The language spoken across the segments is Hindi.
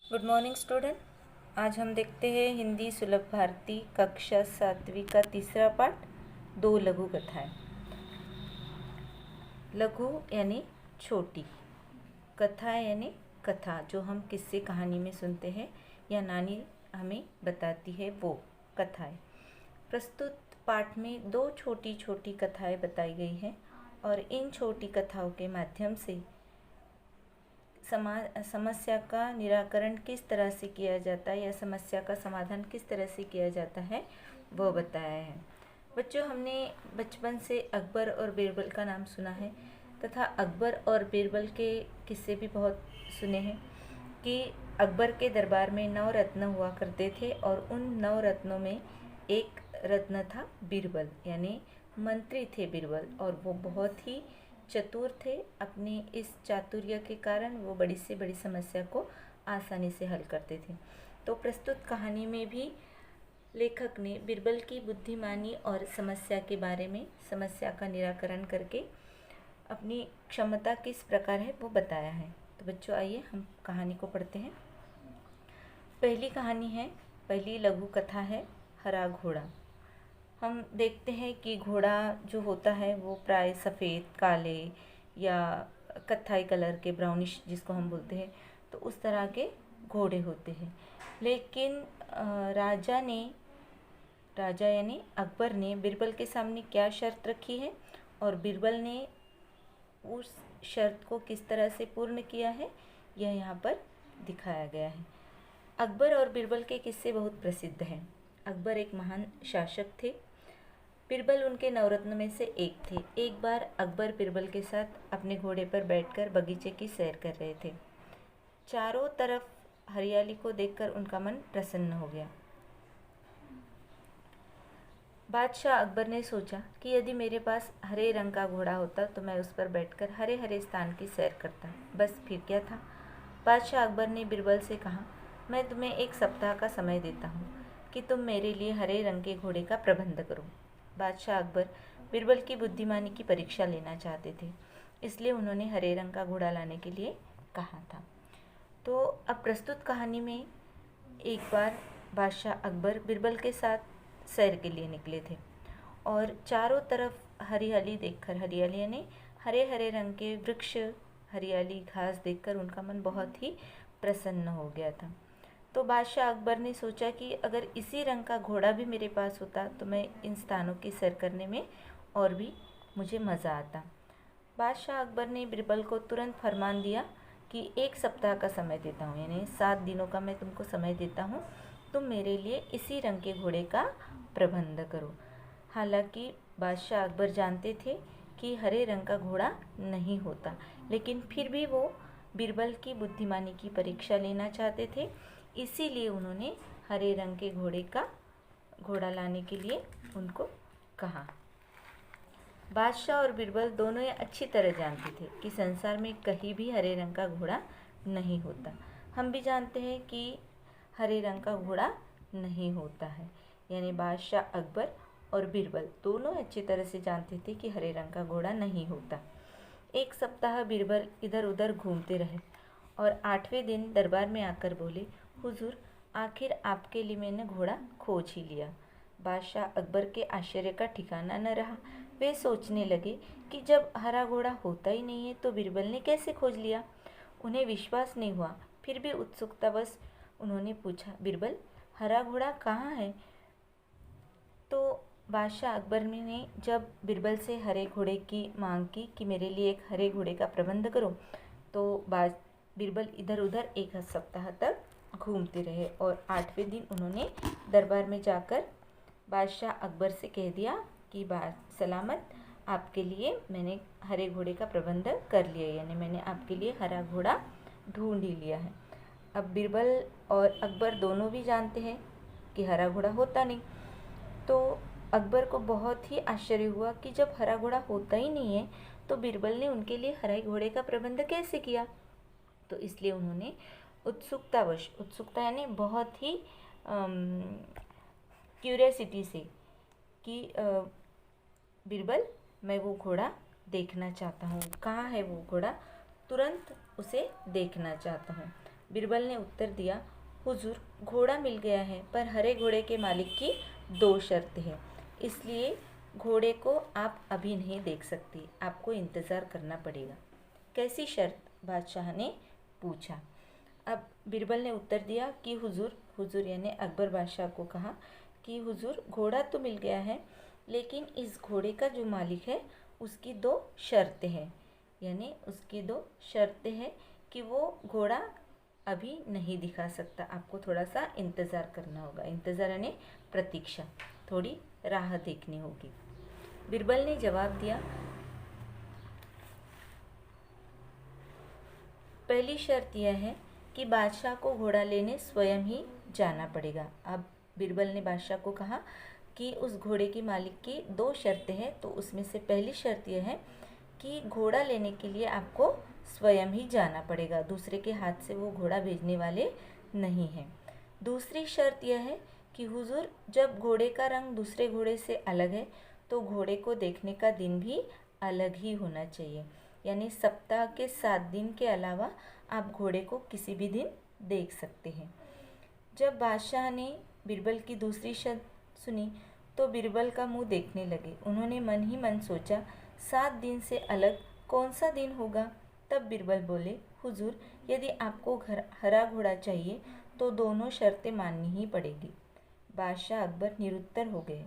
Good morning student. आज हम देखते हैं हिंदी सुलभ भारती कक्षा 7वीं का तीसरा पाठ, दो लघु कथाएं। लघु यानी छोटी, कथा यानी कथा जो हम किस्से कहानी में सुनते हैं या नानी हमें बताती है वो कथाएं। प्रस्तुत पाठ में दो छोटी छोटी कथाएं बताई गई हैं और इन छोटी कथाओं के माध्यम से समस्या का निराकरण किस तरह से किया जाता है या समस्या का समाधान किस तरह से किया जाता है वह बताया है। बच्चों, हमने बचपन से अकबर और बीरबल का नाम सुना है तथा अकबर और बीरबल के किस्से भी बहुत सुने हैं कि अकबर के दरबार में 9 रत्न हुआ करते थे और उन 9 रत्नों में एक रत्न था बीरबल, यानी मंत्री थे बीरबल, और वो बहुत ही चतुर थे। अपने इस चातुर्य के कारण वो बड़ी से बड़ी समस्या को आसानी से हल करते थे। तो प्रस्तुत कहानी में भी लेखक ने बीरबल की बुद्धिमानी और समस्या के बारे में, समस्या का निराकरण करके अपनी क्षमता किस प्रकार है वो बताया है। तो बच्चों, आइए हम कहानी को पढ़ते हैं। पहली लघु कथा है हरा घोड़ा। हम देखते हैं कि घोड़ा जो होता है वो प्राय सफ़ेद, काले या कत्थाई कलर के, ब्राउनिश जिसको हम बोलते हैं, तो उस तरह के घोड़े होते हैं। लेकिन राजा यानी अकबर ने बीरबल के सामने क्या शर्त रखी है और बीरबल ने उस शर्त को किस तरह से पूर्ण किया है, यह यहाँ पर दिखाया गया है। अकबर और बीरबल के किस्से बहुत प्रसिद्ध हैं। अकबर एक महान शासक थे, बीरबल उनके नवरत्न में से एक थे। एक बार अकबर बीरबल के साथ अपने घोड़े पर बैठकर बगीचे की सैर कर रहे थे। चारों तरफ हरियाली को देखकर उनका मन प्रसन्न हो गया। बादशाह अकबर ने सोचा कि यदि मेरे पास हरे रंग का घोड़ा होता तो मैं उस पर बैठकर हरे हरे स्थान की सैर करता। बस फिर क्या था। बादशाह अकबर ने बीरबल से कहा, मैं तुम्हें 1 सप्ताह का समय देता हूँ कि तुम मेरे लिए हरे रंग के घोड़े का प्रबंध करो। बादशाह अकबर बीरबल की बुद्धिमानी की परीक्षा लेना चाहते थे, इसलिए उन्होंने हरे रंग का घोड़ा लाने के लिए कहा था। तो अब प्रस्तुत कहानी में एक बार बादशाह अकबर बीरबल के साथ सैर के लिए निकले थे और चारों तरफ हरियाली देखकर, हरियाली यानी हरे हरे रंग के वृक्ष, हरियाली, घास देखकर उनका मन बहुत ही प्रसन्न हो गया था। तो बादशाह अकबर ने सोचा कि अगर इसी रंग का घोड़ा भी मेरे पास होता तो मैं इन स्थानों की सैर करने में और भी मुझे मज़ा आता। बादशाह अकबर ने बीरबल को तुरंत फरमान दिया कि 1 सप्ताह का समय देता हूँ, यानी 7 दिनों का मैं तुमको समय देता हूँ, तुम मेरे लिए इसी रंग के घोड़े का प्रबंध करो। हालांकि बादशाह अकबर जानते थे कि हरे रंग का घोड़ा नहीं होता, लेकिन फिर भी वो बीरबल की बुद्धिमानी की परीक्षा लेना चाहते थे, इसीलिए उन्होंने हरे रंग के घोड़ा लाने के लिए उनको कहा। बादशाह और बीरबल दोनों ये अच्छी तरह जानते थे कि संसार में कहीं भी हरे रंग का घोड़ा नहीं होता। हम भी जानते हैं कि हरे रंग का घोड़ा नहीं होता है, यानी बादशाह अकबर और बीरबल दोनों अच्छी तरह से जानते थे कि हरे रंग का घोड़ा नहीं होता। 1 सप्ताह बीरबल इधर उधर घूमते रहे और 8वें दिन दरबार में आकर बोले, हुजूर, आखिर आपके लिए मैंने घोड़ा खोज ही लिया। बादशाह अकबर के आश्चर्य का ठिकाना न रहा। वे सोचने लगे कि जब हरा घोड़ा होता ही नहीं है तो बीरबल ने कैसे खोज लिया। उन्हें विश्वास नहीं हुआ। फिर भी उत्सुकतावश उन्होंने पूछा, बीरबल, हरा घोड़ा कहाँ है? तो बादशाह अकबर ने जब बीरबल से हरे घोड़े की मांग की कि मेरे लिए एक हरे घोड़े का प्रबंध करो, तो बीरबल इधर उधर 1 सप्ताह तक घूमते रहे और 8वें दिन उन्होंने दरबार में जाकर बादशाह अकबर से कह दिया कि सलामत, आपके लिए मैंने हरे घोड़े का प्रबंध कर लिया, यानी मैंने आपके लिए हरा घोड़ा ढूंढ ही लिया है। अब बीरबल और अकबर दोनों भी जानते हैं कि हरा घोड़ा होता नहीं, तो अकबर को बहुत ही आश्चर्य हुआ कि जब हरा घोड़ा होता ही नहीं है तो बीरबल ने उनके लिए हरे घोड़े का प्रबंध कैसे किया। तो इसलिए उन्होंने उत्सुकता यानी बहुत ही क्यूरियसिटी से कि बीरबल, मैं वो घोड़ा देखना चाहता हूँ, कहाँ है वो घोड़ा, तुरंत उसे देखना चाहता हूँ। बिरबल ने उत्तर दिया, हुजूर, घोड़ा मिल गया है, पर हरे घोड़े के मालिक की 2 शर्तें हैं, इसलिए घोड़े को आप अभी नहीं देख सकती, आपको इंतज़ार करना पड़ेगा। कैसी शर्त? बादशाह ने पूछा। अब बिरबल ने उत्तर दिया कि हुजूर यानी अकबर बादशाह को कहा कि हुजूर, घोड़ा तो मिल गया है, लेकिन इस घोड़े का जो मालिक है उसकी 2 शर्तें हैं, यानी उसकी 2 शर्तें हैं कि वो घोड़ा अभी नहीं दिखा सकता, आपको थोड़ा सा इंतज़ार करना होगा। इंतज़ार यानी प्रतीक्षा, थोड़ी राह देखनी होगी। बिरबल ने जवाब दिया, पहली शर्त यह है कि बादशाह को घोड़ा लेने स्वयं ही जाना पड़ेगा। अब बिरबल ने बादशाह को कहा कि उस घोड़े की मालिक की 2 शर्तें हैं, तो उसमें से पहली शर्त यह है कि घोड़ा लेने के लिए आपको स्वयं ही जाना पड़ेगा, दूसरे के हाथ से वो घोड़ा भेजने वाले नहीं हैं। दूसरी शर्त यह है कि हुजूर, जब घोड़े का रंग दूसरे घोड़े से अलग है तो घोड़े को देखने का दिन भी अलग ही होना चाहिए, यानी सप्ताह के 7 दिन के अलावा आप घोड़े को किसी भी दिन देख सकते हैं। जब बादशाह ने बिरबल की दूसरी शर्त सुनी तो बिरबल का मुंह देखने लगे। उन्होंने मन ही मन सोचा, 7 दिन से अलग कौन सा दिन होगा? तब बिरबल बोले, हुजूर, यदि आपको हरा घोड़ा चाहिए तो दोनों शर्तें माननी ही पड़ेगी। बादशाह अकबर निरुत्तर हो गए।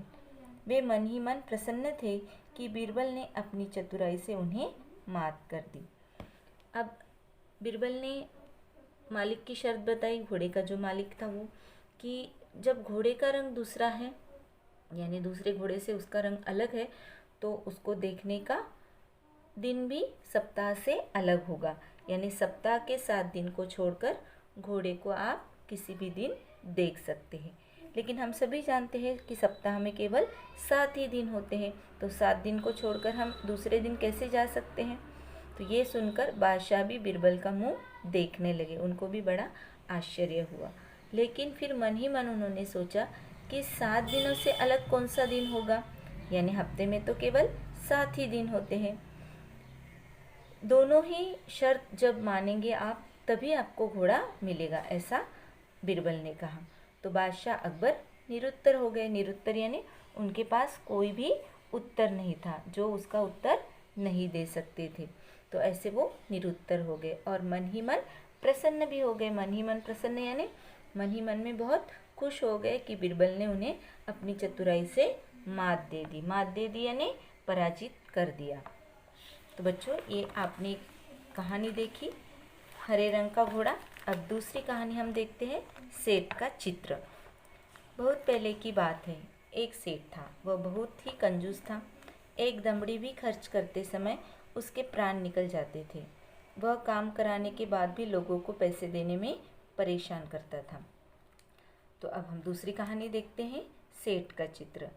वे मन ही मन प्रसन्न थे कि बिरबल ने अपनी चतुराई से उन्हें मात कर दी। अब बिरबल ने मालिक की शर्त बताई, घोड़े का जो मालिक था वो, कि जब घोड़े का रंग दूसरा है, यानी दूसरे घोड़े से उसका रंग अलग है, तो उसको देखने का दिन भी सप्ताह से अलग होगा, यानी सप्ताह के 7 दिन को छोड़कर घोड़े को आप किसी भी दिन देख सकते हैं। लेकिन हम सभी जानते हैं कि सप्ताह में केवल 7 ही दिन होते हैं, तो 7 दिन को छोड़कर हम दूसरे दिन कैसे जा सकते हैं? तो ये सुनकर बादशाह भी बिरबल का मुंह देखने लगे, उनको भी बड़ा आश्चर्य हुआ। लेकिन फिर मन ही मन उन्होंने सोचा कि 7 दिनों से अलग कौन सा दिन होगा, यानी हफ्ते में तो केवल 7 ही दिन होते हैं। दोनों ही शर्त जब मानेंगे आप, तभी आपको घोड़ा मिलेगा, ऐसा बिरबल ने कहा। तो बादशाह अकबर निरुत्तर हो गए। निरुत्तर यानी उनके पास कोई भी उत्तर नहीं था, जो उसका उत्तर नहीं दे सकते थे, तो ऐसे वो निरुत्तर हो गए और मन ही मन प्रसन्न भी हो गए। मन ही मन प्रसन्न यानी मन ही मन में बहुत खुश हो गए कि बिरबल ने उन्हें अपनी चतुराई से मात दे दी। मात दे दी यानी पराजित कर दिया। तो बच्चों, ये आपने कहानी देखी हरे रंग का घोड़ा। अब दूसरी कहानी हम देखते हैं, सेठ का चित्र। बहुत पहले की बात है, एक सेठ था, वह बहुत ही कंजूस था। एक दमड़ी भी खर्च करते समय उसके प्राण निकल जाते थे। वह काम कराने के बाद भी लोगों को पैसे देने में परेशान करता था। तो अब हम दूसरी कहानी देखते हैं, सेठ का चित्र।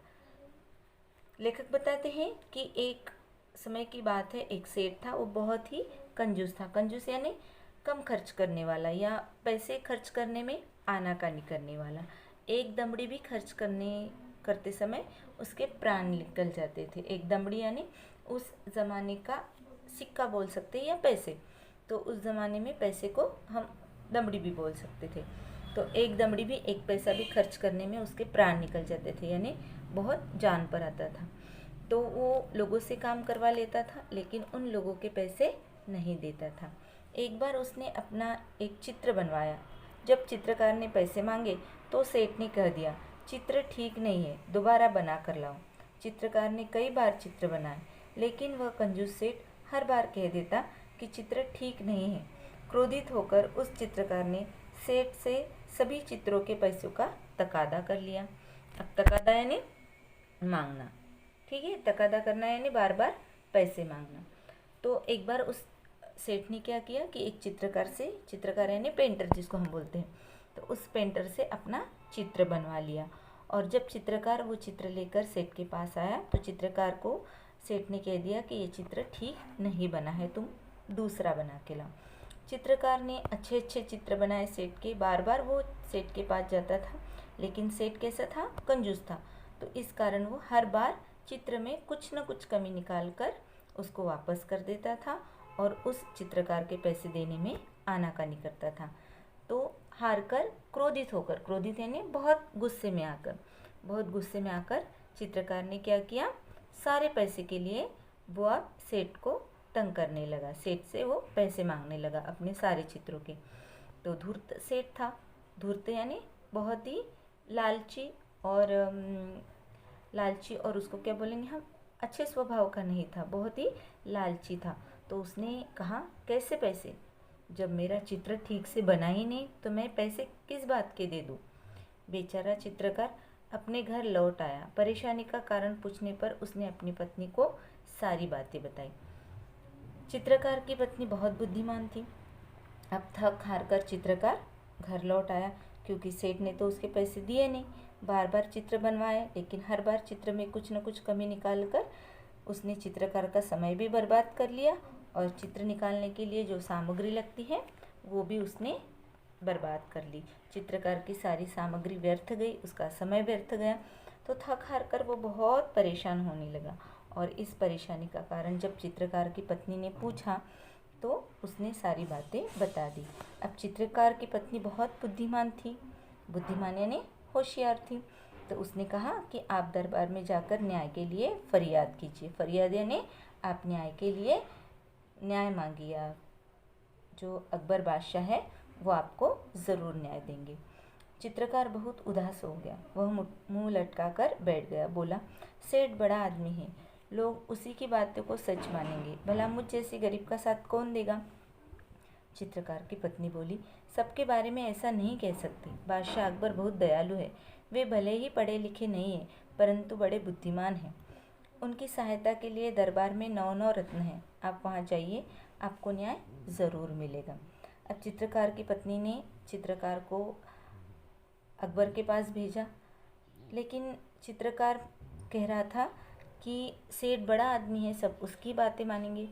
लेखक बताते हैं कि एक समय की बात है, एक सेठ था, वो बहुत ही कंजूस था। कंजूस यानी कम खर्च करने वाला, या पैसे खर्च करने में आनाकानी करने वाला। एक दमड़ी भी खर्च करते समय उसके प्राण निकल जाते थे। एक दमड़ी यानी उस ज़माने का सिक्का बोल सकते हैं या पैसे, तो उस ज़माने में पैसे को हम दमड़ी भी बोल सकते थे। तो एक दमड़ी भी, एक पैसा भी खर्च करने में उसके प्राण निकल जाते थे, यानी बहुत जान पर आता था। तो वो लोगों से काम करवा लेता था, लेकिन उन लोगों के पैसे नहीं देता था। एक बार उसने अपना एक चित्र बनवाया। जब चित्रकार ने पैसे मांगे तो सेठ ने कह दिया, चित्र ठीक नहीं है, दोबारा बना कर लाओ। चित्रकार ने कई बार चित्र बनाए, लेकिन वह कंजूस सेठ हर बार कह देता कि चित्र ठीक नहीं है। क्रोधित होकर उस चित्रकार ने सेठ से सभी चित्रों के पैसों का तकादा कर लिया। अब तकादा यानी मांगना, ठीक है, तकादा करना यानी बार बार पैसे मांगना। तो एक बार उस सेठ ने क्या किया कि एक चित्रकार यानी पेंटर जिसको हम बोलते हैं, तो उस पेंटर से अपना चित्र बनवा लिया। और जब चित्रकार वो चित्र लेकर सेठ के पास आया तो चित्रकार को सेठ ने कह दिया कि ये चित्र ठीक नहीं बना है, तुम दूसरा बना के लाओ। चित्रकार ने अच्छे अच्छे चित्र बनाए सेठ के, बार बार वो सेठ के पास जाता था, लेकिन सेठ कैसा था, कंजूस था, तो इस कारण वो हर बार चित्र में कुछ न कुछ कमी निकाल कर उसको वापस कर देता था और उस चित्रकार के पैसे देने में आनाकानी करता था। तो हार कर क्रोधित होकर, क्रोधित यानी बहुत गुस्से में आकर चित्रकार ने क्या किया, सारे पैसे के लिए वो अब सेठ को तंग करने लगा, सेठ से वो पैसे मांगने लगा अपने सारे चित्रों के। तो धूर्त सेठ था, धूर्त यानी बहुत ही लालची और उसको क्या बोलेंगे हम, अच्छे स्वभाव का नहीं था, बहुत ही लालची था। तो उसने कहा कैसे पैसे, जब मेरा चित्र ठीक से बना ही नहीं तो मैं पैसे किस बात के दे दूँ। बेचारा चित्रकार अपने घर लौट आया। परेशानी का कारण पूछने पर उसने अपनी पत्नी को सारी बातें बताई। चित्रकार की पत्नी बहुत बुद्धिमान थी। अब थक हार कर चित्रकार घर लौट आया, क्योंकि सेठ ने तो उसके पैसे दिए नहीं। बार बार चित्र बनवाए, लेकिन हर बार चित्र में कुछ न कुछ कमी निकाल कर उसने चित्रकार का समय भी बर्बाद कर लिया, और चित्र निकालने के लिए जो सामग्री लगती है वो भी उसने बर्बाद कर ली। चित्रकार की सारी सामग्री व्यर्थ गई, उसका समय व्यर्थ गया। तो थक हार कर वो बहुत परेशान होने लगा, और इस परेशानी का कारण जब चित्रकार की पत्नी ने पूछा तो उसने सारी बातें बता दी। अब चित्रकार की पत्नी बहुत बुद्धिमान थी, बुद्धिमान यानी होशियार थी। तो उसने कहा कि आप दरबार में जाकर न्याय के लिए फरियाद कीजिए। फरियाद यानी आप न्याय के लिए न्याय मांगिए, आप जो अकबर बादशाह है वो आपको ज़रूर न्याय देंगे। चित्रकार बहुत उदास हो गया, वह मुंह लटका कर बैठ गया। बोला, सेठ बड़ा आदमी है, लोग उसी की बातों को सच मानेंगे, भला मुझ जैसी गरीब का साथ कौन देगा। चित्रकार की पत्नी बोली, सबके बारे में ऐसा नहीं कह सकती, बादशाह अकबर बहुत दयालु है, वे भले ही पढ़े लिखे नहीं हैं परंतु बड़े बुद्धिमान हैं। उनकी सहायता के लिए दरबार में 9 रत्न हैं, आप वहाँ जाइए, आपको न्याय ज़रूर मिलेगा। अब चित्रकार की पत्नी ने चित्रकार को अकबर के पास भेजा, लेकिन चित्रकार कह रहा था कि सेठ बड़ा आदमी है, सब उसकी बातें मानेंगे,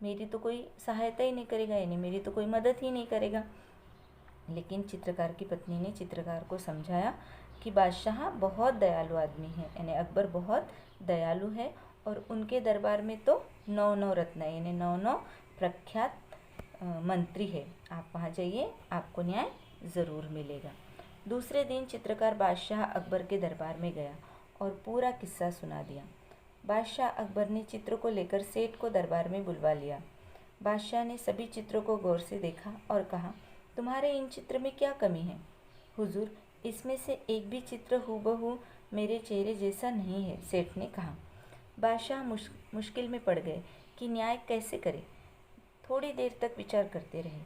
मेरी तो कोई सहायता ही नहीं करेगा, यानी मेरी तो कोई मदद ही नहीं करेगा। लेकिन चित्रकार की पत्नी ने चित्रकार को समझाया कि बादशाह बहुत दयालु आदमी है, यानी अकबर बहुत दयालु है, और उनके दरबार में तो 9 रत्न यानी 9 प्रख्यात मंत्री है, आप वहाँ जाइए, आपको न्याय ज़रूर मिलेगा। दूसरे दिन चित्रकार बादशाह अकबर के दरबार में गया और पूरा किस्सा सुना दिया। बादशाह अकबर ने चित्र को लेकर सेठ को दरबार में बुलवा लिया। बादशाह ने सभी चित्रों को गौर से देखा और कहा, तुम्हारे इन चित्र में क्या कमी है। हुजूर, इसमें से एक भी चित्र हूबहू मेरे चेहरे जैसा नहीं है, सेठ ने कहा। बादशाह मुश्किल में पड़ गए कि न्याय कैसे करे। थोड़ी देर तक विचार करते रहे।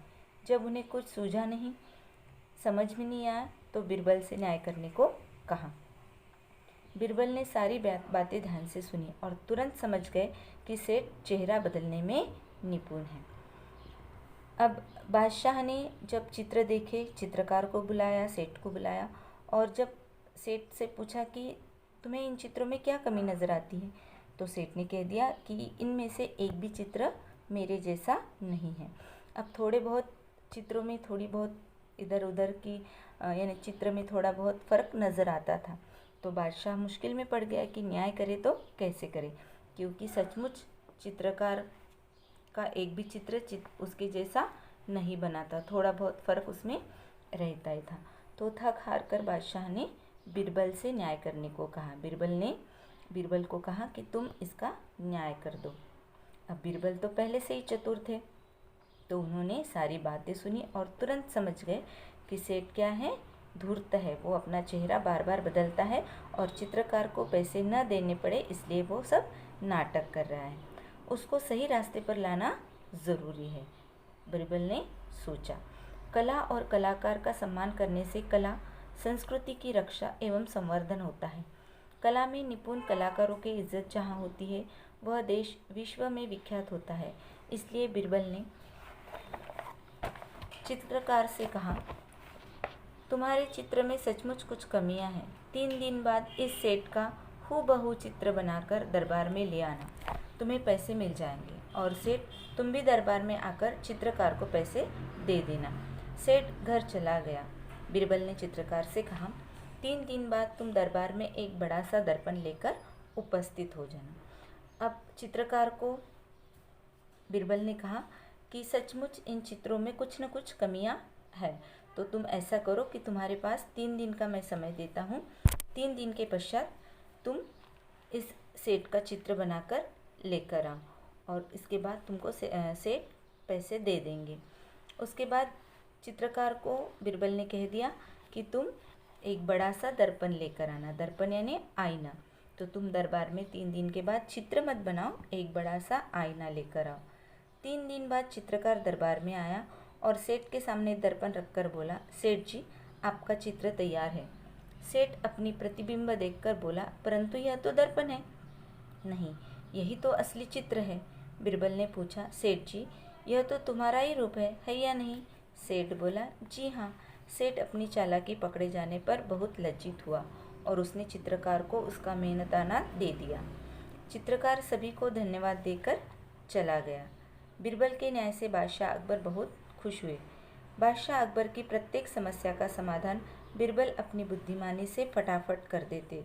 जब उन्हें कुछ सूझा नहीं, समझ में नहीं आया, तो बिरबल से न्याय करने को कहा। बिरबल ने सारी बातें ध्यान से सुनी और तुरंत समझ गए कि सेठ चेहरा बदलने में निपुण है। अब बादशाह ने जब चित्र देखे, चित्रकार को बुलाया, सेठ को बुलाया, और जब सेठ से पूछा कि तुम्हें इन चित्रों में क्या कमी नज़र आती है, तो सेठ ने कह दिया कि इनमें से एक भी चित्र मेरे जैसा नहीं है। अब थोड़े बहुत चित्रों में थोड़ी बहुत इधर उधर की यानी चित्र में थोड़ा बहुत फ़र्क नज़र आता था। तो बादशाह मुश्किल में पड़ गया कि न्याय करे तो कैसे करे, क्योंकि सचमुच चित्रकार का एक भी चित्र उसके जैसा नहीं बना था, थोड़ा बहुत फ़र्क उसमें रहता ही था। तो थक हार कर बादशाह ने बिरबल से न्याय करने को कहा। बिरबल को कहा कि तुम इसका न्याय कर दो। अब बिरबल तो पहले से ही चतुर थे, तो उन्होंने सारी बातें सुनी और तुरंत समझ गए कि सेठ क्या है, धूर्त है, वो अपना चेहरा बार बार बदलता है और चित्रकार को पैसे न देने पड़े इसलिए वो सब नाटक कर रहा है, उसको सही रास्ते पर लाना ज़रूरी है। बिरबल ने सोचा, कला और कलाकार का सम्मान करने से कला संस्कृति की रक्षा एवं संवर्धन होता है। कला में निपुण कलाकारों की इज्जत जहाँ होती है वह देश विश्व में विख्यात होता है। इसलिए बिरबल ने चित्रकार से कहा, तुम्हारे चित्र में सचमुच कुछ कमियां हैं। 3 दिन बाद इस सेठ का हूबहू चित्र बनाकर दरबार में ले आना, तुम्हें पैसे मिल जाएंगे, और सेठ तुम भी दरबार में आकर चित्रकार को पैसे दे देना। सेठ घर चला गया। बिरबल ने चित्रकार से कहा, 3 दिन बाद तुम दरबार में एक बड़ा सा दर्पण लेकर उपस्थित हो जाना। अब चित्रकार को बिरबल ने कहा कि सचमुच इन चित्रों में कुछ न कुछ कमियां हैं, तो तो तुम ऐसा करो कि तुम्हारे पास 3 दिन का मैं समय देता हूँ। 3 दिन के पश्चात तुम इस सेठ का चित्र बनाकर लेकर आओ और इसके बाद तुमको सेठ पैसे दे देंगे। उसके बाद चित्रकार को बिरबल ने कह दिया कि तुम एक बड़ा सा दर्पण लेकर आना। दर्पण यानी आईना। तो तुम दरबार में 3 दिन के बाद चित्र मत बनाओ, एक बड़ा सा आईना लेकर आओ। 3 दिन बाद चित्रकार दरबार में आया और सेठ के सामने दर्पण रखकर बोला, सेठ जी, आपका चित्र तैयार है। सेठ अपनी प्रतिबिंब देखकर बोला, परंतु यह तो दर्पण है। नहीं, यही तो असली चित्र है। बिरबल ने पूछा, सेठ जी, यह तो तुम्हारा ही रूप है या नहीं? सेठ बोला, जी हाँ। सेठ अपनी चालाकी पकड़े जाने पर बहुत लज्जित हुआ और उसने चित्रकार को उसका मेहनताना दे दिया। चित्रकार सभी को धन्यवाद देकर चला गया। बिरबल के न्याय से बादशाह अकबर बहुत खुश हुए। बादशाह अकबर की प्रत्येक समस्या का समाधान बिरबल अपनी बुद्धिमानी से फटाफट कर देते।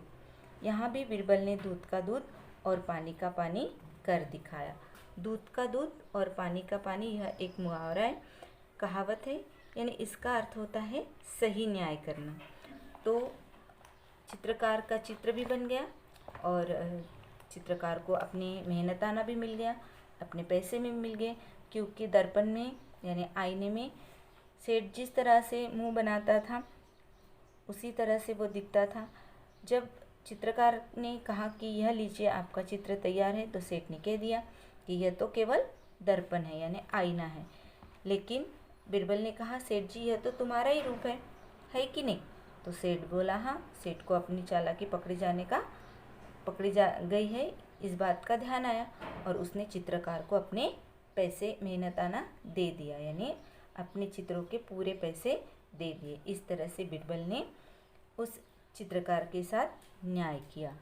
यहाँ भी बिरबल ने दूध का दूध और पानी का पानी कर दिखाया। दूध का दूध और पानी का पानी, यह एक मुहावरा है, कहावत है, यानी इसका अर्थ होता है सही न्याय करना। तो चित्रकार का चित्र भी बन गया और चित्रकार को अपनी मेहनताना भी मिल गया, अपने पैसे भी मिल गए, क्योंकि दर्पण में यानी आईने में सेठ जिस तरह से मुंह बनाता था उसी तरह से वो दिखता था। जब चित्रकार ने कहा कि यह लीजिए, आपका चित्र तैयार है, तो सेठ ने कह दिया कि यह तो केवल दर्पण है यानी आईना है। लेकिन बिरबल ने कहा, सेठ जी, यह तो तुम्हारा ही रूप है कि नहीं? तो सेठ बोला, हाँ। सेठ को अपनी चालाकी पकड़ी जा गई है, इस बात का ध्यान आया और उसने चित्रकार को अपने पैसे मेहनताना दे दिया, यानी अपने चित्रों के पूरे पैसे दे दिए। इस तरह से बिरबल ने उस चित्रकार के साथ न्याय किया।